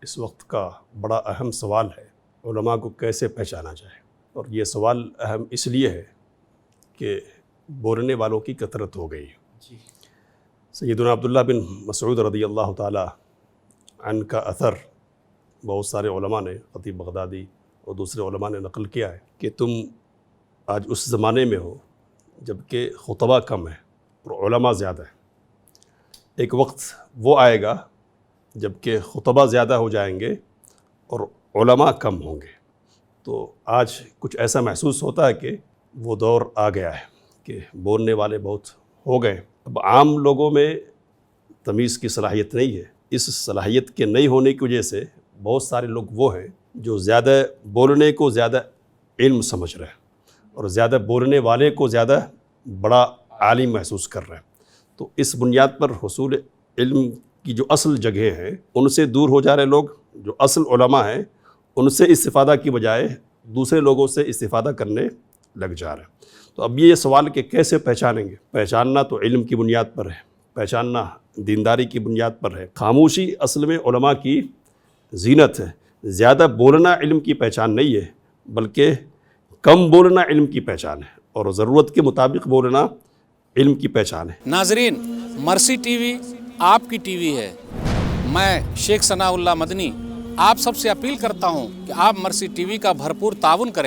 اس وقت کا بڑا اہم سوال ہے، علماء کو کیسے پہچانا جائے۔ اور یہ سوال اہم اس لیے ہے کہ بولنے والوں کی کثرت ہو گئی۔ سیدنا عبداللہ بن مسعود رضی اللہ تعالی عنہ کا اثر بہت سارے علماء نے، خطیب بغدادی اور دوسرے علماء نے نقل کیا ہے کہ تم آج اس زمانے میں ہو جب کہ خطبہ کم ہے اور علماء زیادہ ہیں۔ ایک وقت وہ آئے گا جب کہ خطبہ زیادہ ہو جائیں گے اور علماء کم ہوں گے۔ تو آج کچھ ایسا محسوس ہوتا ہے کہ وہ دور آ گیا ہے کہ بولنے والے بہت ہو گئے۔ اب عام لوگوں میں تمیز کی صلاحیت نہیں ہے۔ اس صلاحیت کے نہیں ہونے کی وجہ سے بہت سارے لوگ وہ ہیں جو زیادہ بولنے کو زیادہ علم سمجھ رہے ہیں اور زیادہ بولنے والے کو زیادہ بڑا عالم محسوس کر رہے ہیں۔ تو اس بنیاد پر حصول علم کی جو اصل جگہ ہیں ان سے دور ہو جا رہے لوگ، جو اصل علماء ہیں ان سے استفادہ کی بجائے دوسرے لوگوں سے استفادہ کرنے لگ جا رہے ہیں۔ تو اب یہ سوال کہ کیسے پہچانیں گے؟ پہچاننا تو علم کی بنیاد پر ہے، پہچاننا دینداری کی بنیاد پر ہے۔ خاموشی اصل میں علماء کی زینت ہے۔ زیادہ بولنا علم کی پہچان نہیں ہے، بلکہ کم بولنا علم کی پہچان ہے، اور ضرورت کے مطابق بولنا علم کی پہچان ہے۔ ناظرین، مرسی ٹی وی آپ کی ٹی وی ہے۔ میں شیخ ثناء اللہ مدنی آپ سب سے اپیل کرتا ہوں کہ آپ مرسی ٹی وی کا بھرپور تعاون کریں